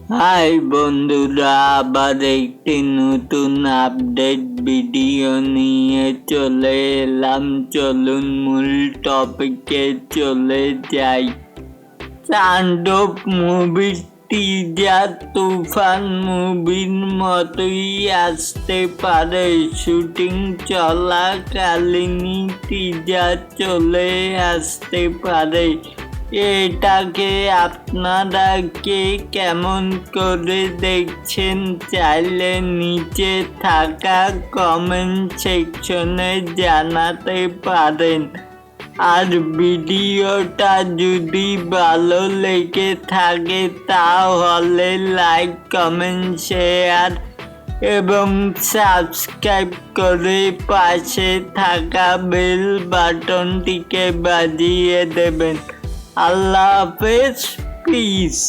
High বন্ধুরা, আবার একটি নতুন আপডেট ভিডিও নিয়ে চলে এলাম। চলুন মূল টপিকে চলে যাই। তাণ্ডব মুভির টিজার তুফান মুভির মতোই আসতে পারে। শুটিং চলাকালীনই টিজার চলে আসতে পারে। এটাকে আপনারা কে কেমন করে দেখছেন, চাইলে নিচে থাকা কমেন্ট সেকশনে জানাতে পারেন। আর ভিডিওটা যদি ভালো লেগে থাকে তাহলে লাইক, কমেন্ট, শেয়ার এবং সাবস্ক্রাইব করে পাশে থাকা বেল বাটনটিকে বাজিয়ে দেবেন। আল্লাহ হাফেজ, পিস।